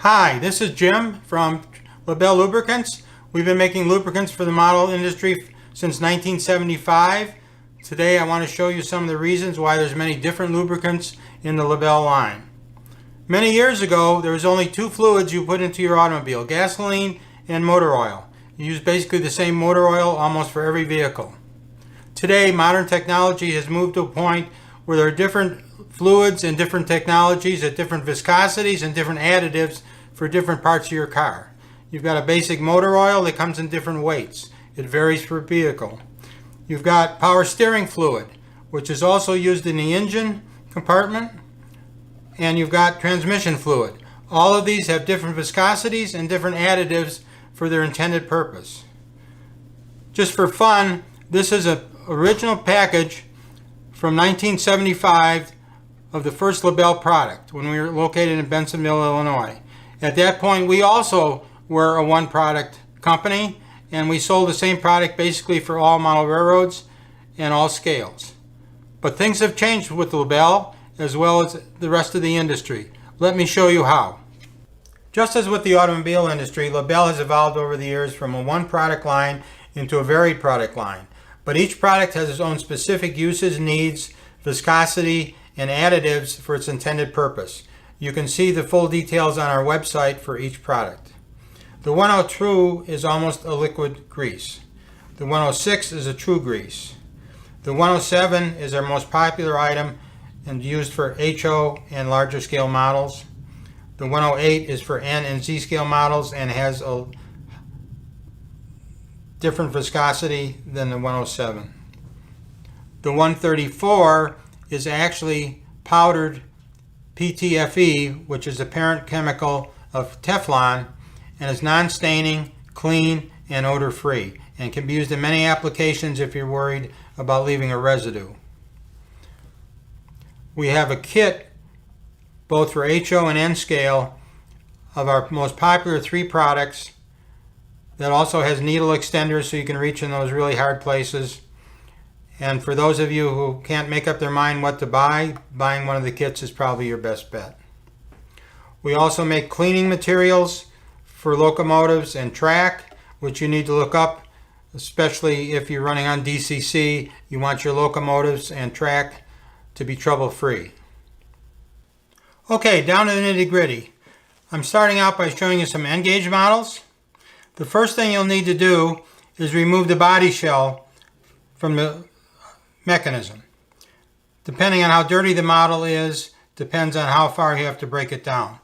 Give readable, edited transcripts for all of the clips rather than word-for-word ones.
Hi, this is Jim from Labelle Lubricants. We've been making lubricants for the model industry since 1975. Today I want to show you some of the reasons why there's many different lubricants in the Labelle line. Many years ago, there was only two fluids you put into your automobile, gasoline and motor oil. You use basically the same motor oil almost for every vehicle. Today, modern technology has moved to a point where there are different fluids and different technologies at different viscosities and different additives for different parts of your car. You've got a basic motor oil that comes in different weights. It varies per vehicle. You've got power steering fluid, which is also used in the engine compartment. And you've got transmission fluid. All of these have different viscosities and different additives for their intended purpose. Just for fun, this is an original package from 1975 of the first Labelle product when we were located in Bensenville, Illinois. At that point, we also were a one-product company, and we sold the same product basically for all model railroads and all scales. But things have changed with Labelle as well as the rest of the industry. Let me show you how. Just as with the automobile industry, Labelle has evolved over the years from a one-product line into a varied product line. But each product has its own specific uses, needs, viscosity, and additives for its intended purpose. You can see the full details on our website for each product. The 102 is almost a liquid grease. The 106 is a true grease. The 107 is our most popular item and used for HO and larger scale models. The 108 is for N and Z scale models and has a different viscosity than the 107. The 134 is actually powdered PTFE, which is the parent chemical of Teflon, and is non-staining, clean, and odor-free, and can be used in many applications if you're worried about leaving a residue. We have a kit both for HO and N scale of our most popular three products that also has needle extenders so you can reach in those really hard places. And for those of you who can't make up their mind what to buy, buying one of the kits is probably your best bet. We also make cleaning materials for locomotives and track, which you need to look up, especially if you're running on DCC. You want your locomotives and track to be trouble-free. Okay, down to the nitty-gritty. I'm starting out by showing you some N-gauge models. The first thing you'll need to do is remove the body shell from the mechanism. Depending on how dirty the model is, depends on how far you have to break it down.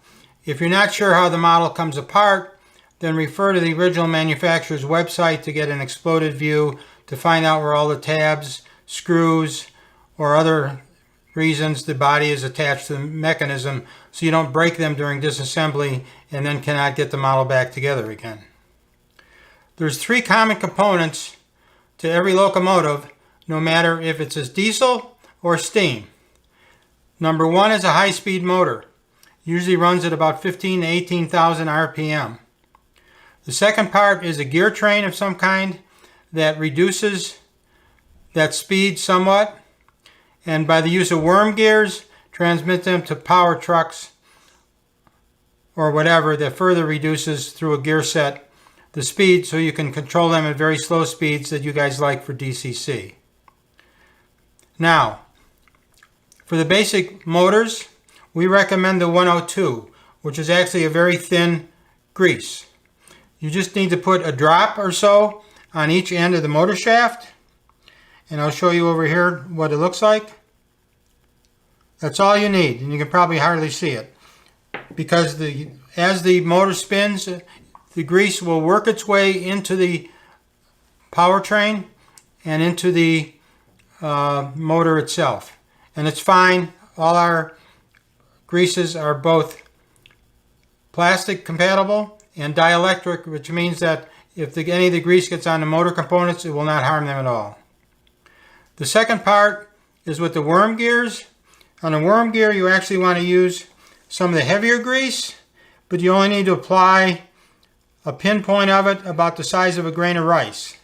If you're not sure how the model comes apart, then refer to the original manufacturer's website to get an exploded view to find out where all the tabs, screws, or other reasons the body is attached to the mechanism so you don't break them during disassembly and then cannot get the model back together again. There's three common components to every locomotive, no matter if it's a diesel or steam. Number one is a high-speed motor. Usually runs at about 15 to 18,000 RPM. The second part is a gear train of some kind that reduces that speed somewhat, and by the use of worm gears, transmit them to power trucks or whatever that further reduces through a gear set the speed so you can control them at very slow speeds that you guys like for DCC. Now, for the basic motors, we recommend the 102, which is actually a very thin grease. You just need to put a drop or so on each end of the motor shaft, and I'll show you over here what it looks like. That's all you need, and you can probably hardly see it because as the motor spins, the grease will work its way into the powertrain and into the motor itself. And it's fine. All our greases are both plastic compatible and dielectric, which means that if any of the grease gets on the motor components, it will not harm them at all. The second part is with the worm gears. On a worm gear, you actually want to use some of the heavier grease, but you only need to apply a pinpoint of it about the size of a grain of rice.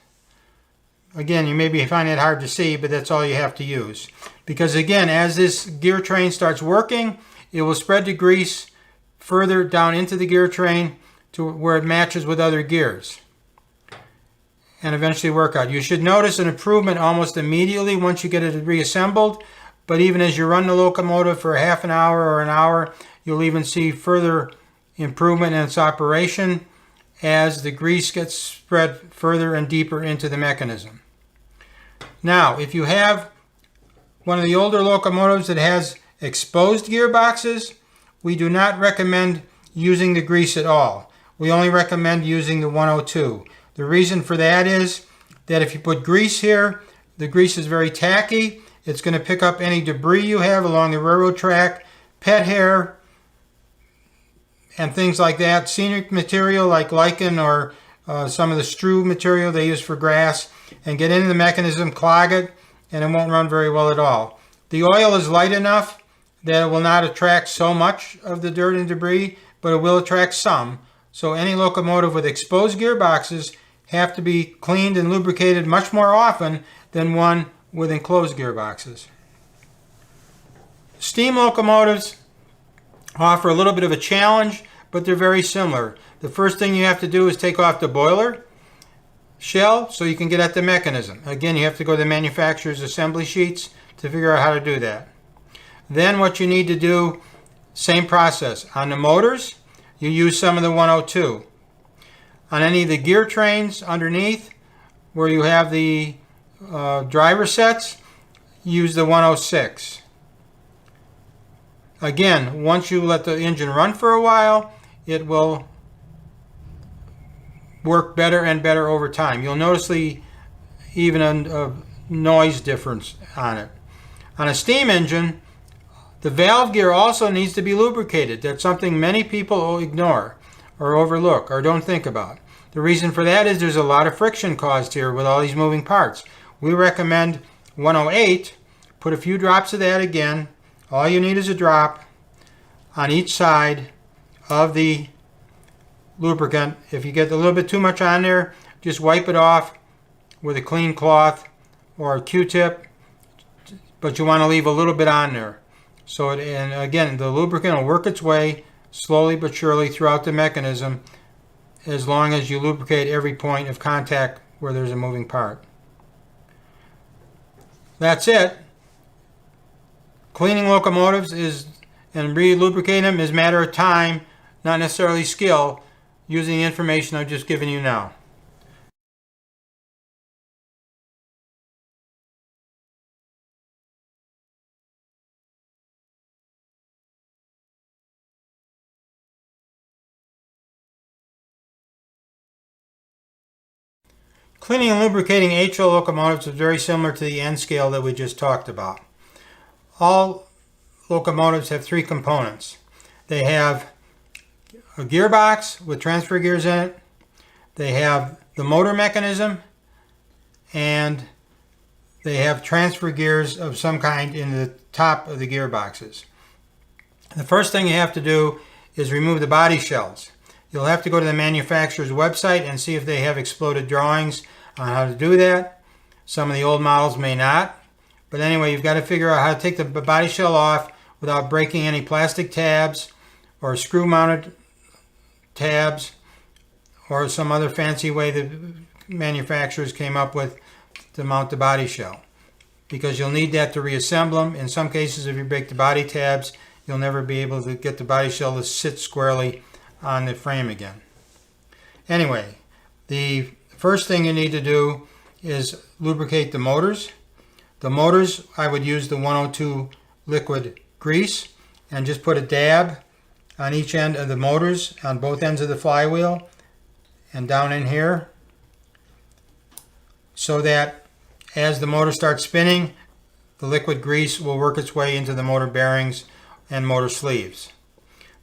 Again, you maybe find it hard to see, but that's all you have to use. Because again, as this gear train starts working, it will spread the grease further down into the gear train to where it matches with other gears and eventually work out. You should notice an improvement almost immediately once you get it reassembled, but even as you run the locomotive for half an hour or an hour, you'll even see further improvement in its operation as the grease gets spread further and deeper into the mechanism. Now, if you have one of the older locomotives that has exposed gearboxes, we do not recommend using the grease at all. We only recommend using the 102. The reason for that is that if you put grease here, the grease is very tacky. It's going to pick up any debris you have along the railroad track, pet hair, and things like that. Scenic material like lichen or some of the strew material they use for grass, and get into the mechanism, clog it, and it won't run very well at all. The oil is light enough that it will not attract so much of the dirt and debris, but it will attract some. So any locomotive with exposed gearboxes have to be cleaned and lubricated much more often than one with enclosed gearboxes. Steam locomotives offer a little bit of a challenge, but they're very similar. The first thing you have to do is take off the boiler shell so you can get at the mechanism. Again, you have to go to the manufacturer's assembly sheets to figure out how to do that. Then what you need to do, same process. On the motors, you use some of the 102. On any of the gear trains underneath, where you have the driver sets, use the 106. Again, once you let the engine run for a while, it will work better and better over time. You'll notice even a noise difference on it. On a steam engine, the valve gear also needs to be lubricated. That's something many people ignore or overlook or don't think about. The reason for that is there's a lot of friction caused here with all these moving parts. We recommend 108. Put a few drops of that again. All you need is a drop on each side of the lubricant. If you get a little bit too much on there, just wipe it off with a clean cloth or a Q-tip, but you want to leave a little bit on there. So and again, the lubricant will work its way slowly but surely throughout the mechanism as long as you lubricate every point of contact where there's a moving part. That's it. Cleaning locomotives and re-lubricating them is a matter of time, not necessarily skill, using the information I've just given you now. Cleaning and lubricating HO locomotives is very similar to the N scale that we just talked about. All locomotives have three components. They have a gearbox with transfer gears in it. They have the motor mechanism, and they have transfer gears of some kind in the top of the gearboxes. The first thing you have to do is remove the body shells. You'll have to go to the manufacturer's website and see if they have exploded drawings on how to do that. Some of the old models may not. But anyway, you've got to figure out how to take the body shell off without breaking any plastic tabs or screw-mounted tabs or some other fancy way that manufacturers came up with to mount the body shell. Because you'll need that to reassemble them. In some cases, if you break the body tabs, you'll never be able to get the body shell to sit squarely on the frame again. Anyway, the first thing you need to do is lubricate the motors. The motors, I would use the 102 liquid grease and just put a dab on each end of the motors, on both ends of the flywheel and down in here, so that as the motor starts spinning, the liquid grease will work its way into the motor bearings and motor sleeves.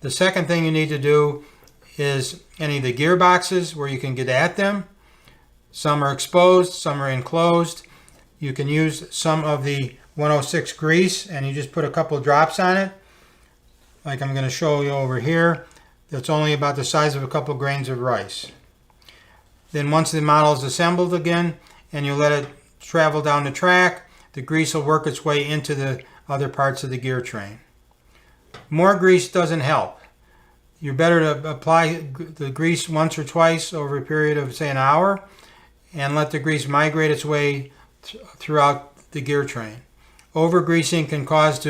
The second thing you need to do is any of the gearboxes where you can get at them. Some are exposed, some are enclosed. You can use some of the 106 grease and you just put a couple of drops on it, like I'm going to show you over here. That's only about the size of a couple grains of rice. Then once the model is assembled again and you let it travel down the track, the grease will work its way into the other parts of the gear train. More grease doesn't help. You're better to apply the grease once or twice over a period of, say, an hour, and let the grease migrate its way throughout the gear train. Over-greasing can cause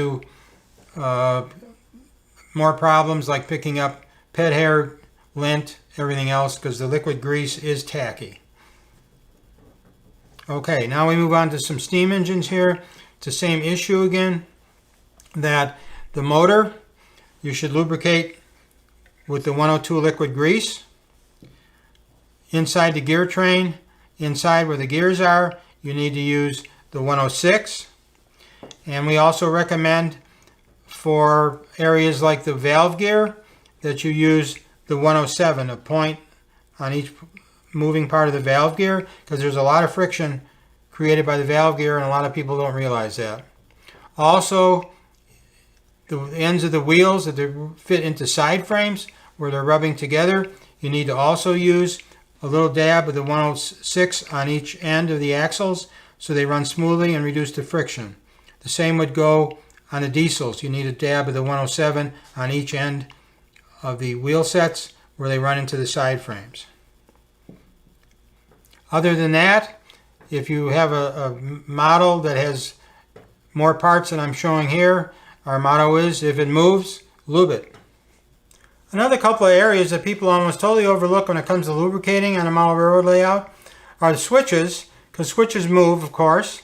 more problems like picking up pet hair, lint, everything else, because the liquid grease is tacky. Okay, now we move on to some steam engines here. It's the same issue again, that the motor, you should lubricate with the 102 liquid grease. Inside the gear train, inside where the gears are, you need to use the 106. And we also recommend for areas like the valve gear that you use the 107, a point on each moving part of the valve gear, because there's a lot of friction created by the valve gear and a lot of people don't realize that. Also, the ends of the wheels that fit into side frames where they're rubbing together, you need to also use a little dab of the 106 on each end of the axles so they run smoothly and reduce the friction. The same would go on the diesels. You need a dab of the 107 on each end of the wheel sets where they run into the side frames. Other than that, if you have a model that has more parts than I'm showing here, our motto is, if it moves, lube it. Another couple of areas that people almost totally overlook when it comes to lubricating on a model railroad layout are the switches, because switches move, of course,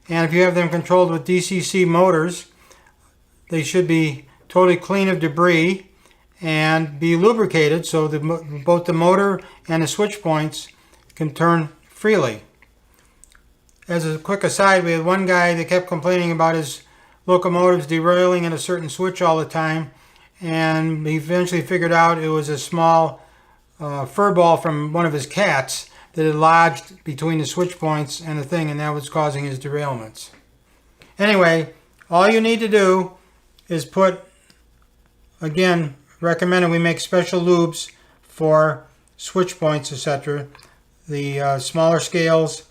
and if you have them controlled with DCC motors, they should be totally clean of debris and be lubricated so both the motor and the switch points can turn freely. As a quick aside, we had one guy that kept complaining about his locomotives derailing at a certain switch all the time, and he eventually figured out it was a small fur ball from one of his cats that had lodged between the switch points and the thing, and that was causing his derailments. Anyway, all you need to do is put, again, recommended we make special lubes for switch points, etc. The smaller scales,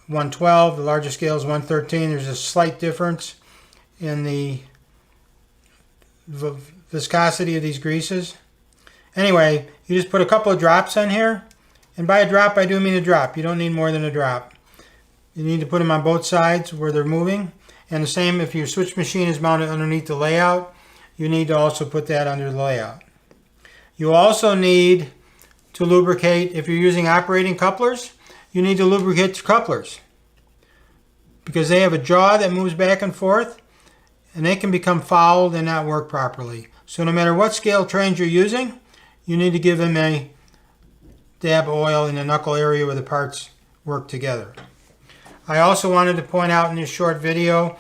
112, the larger scales, 113. There's a slight difference in the viscosity of these greases. Anyway, you just put a couple of drops on here, and by a drop I do mean a drop. You don't need more than a drop. You need to put them on both sides where they're moving, and the same if your switch machine is mounted underneath the layout, you need to also put that under the layout. You also need to lubricate, if you're using operating couplers, you need to lubricate the couplers because they have a jaw that moves back and forth, and they can become fouled and not work properly. So no matter what scale trains you're using, you need to give them a dab of oil in the knuckle area where the parts work together. I also wanted to point out in this short video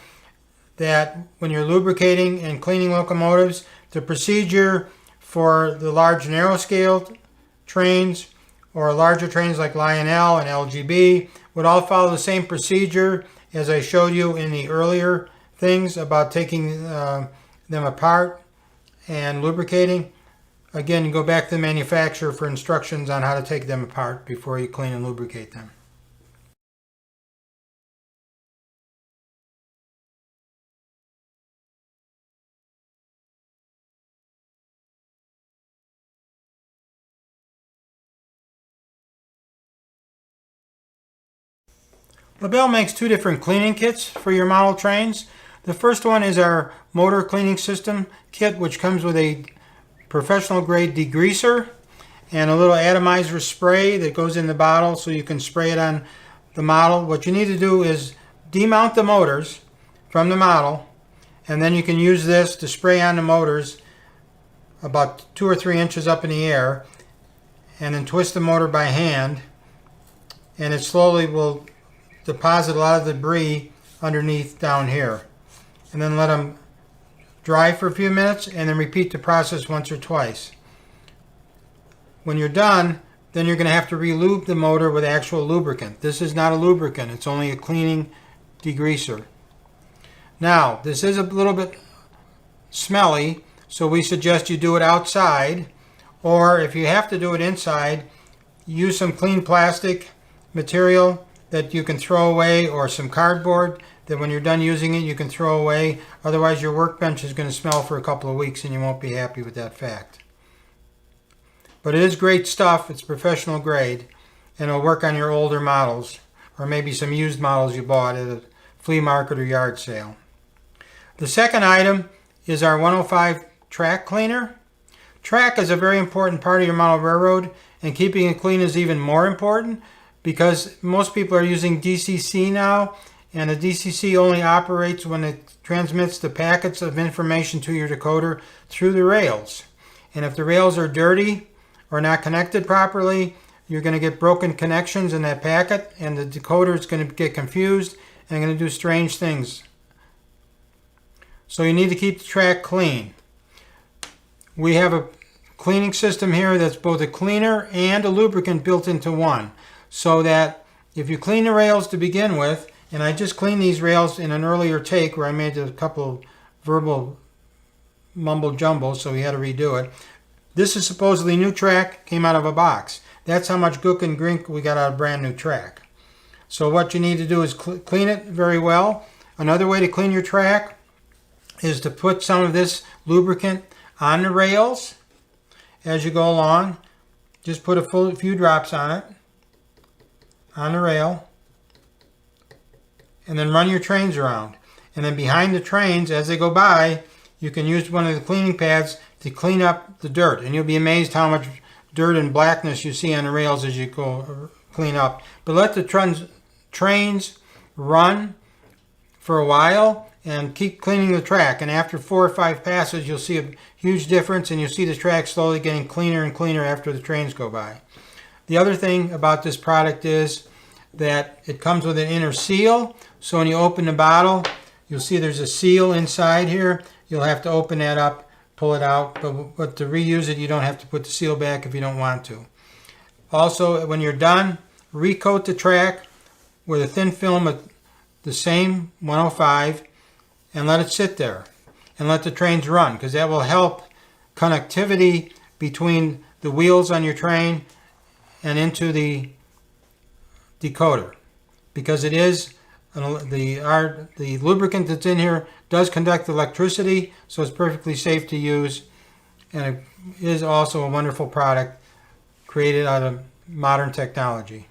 that when you're lubricating and cleaning locomotives, the procedure for the large narrow scale trains or larger trains like Lionel and LGB would all follow the same procedure as I showed you in the earlier things about taking them apart and lubricating. Again, you go back to the manufacturer for instructions on how to take them apart before you clean and lubricate them. Labelle makes two different cleaning kits for your model trains. The first one is our motor cleaning system kit, which comes with a professional grade degreaser and a little atomizer spray that goes in the bottle so you can spray it on the model. What you need to do is demount the motors from the model, and then you can use this to spray on the motors about 2 or 3 inches up in the air, and then twist the motor by hand, and it slowly will deposit a lot of debris underneath down here, and then let them dry for a few minutes and then repeat the process once or twice. When you're done, then you're going to have to re-lube the motor with actual lubricant. This is not a lubricant, it's only a cleaning degreaser. Now, this is a little bit smelly, so we suggest you do it outside, or if you have to do it inside, use some clean plastic material that you can throw away, or some cardboard that when you're done using it you can throw away. Otherwise your workbench is going to smell for a couple of weeks and you won't be happy with that fact. But it is great stuff. It's professional grade, and it'll work on your older models, or maybe some used models you bought at a flea market or yard sale. The second item is our 105 track cleaner. Track is a very important part of your model railroad, and keeping it clean is even more important because most people are using DCC now, and the DCC only operates when it transmits the packets of information to your decoder through the rails. And if the rails are dirty or not connected properly, you're going to get broken connections in that packet, and the decoder is going to get confused and going to do strange things. So you need to keep the track clean. We have a cleaning system here that's both a cleaner and a lubricant built into one, so that if you clean the rails to begin with, and I just cleaned these rails in an earlier take where I made a couple of verbal mumble jumble, so we had to redo it. This is supposedly new track, came out of a box. That's how much gook and grink we got out of brand new track. So what you need to do is clean it very well. Another way to clean your track is to put some of this lubricant on the rails as you go along. Just put a few drops on it, on the rail, and then run your trains around. And then behind the trains, as they go by, you can use one of the cleaning pads to clean up the dirt. And you'll be amazed how much dirt and blackness you see on the rails as you go clean up. But let the trains run for a while and keep cleaning the track. And after 4 or 5 passes, you'll see a huge difference, and you'll see the track slowly getting cleaner and cleaner after the trains go by. The other thing about this product is that it comes with an inner seal. So when you open the bottle, you'll see there's a seal inside here. You'll have to open that up, pull it out, but to reuse it, you don't have to put the seal back if you don't want to. Also, when you're done, recoat the track with a thin film of the same 105 and let it sit there and let the trains run, because that will help connectivity between the wheels on your train and into the decoder, because it is the lubricant that's in here does conduct electricity, so it's perfectly safe to use, and it is also a wonderful product created out of modern technology.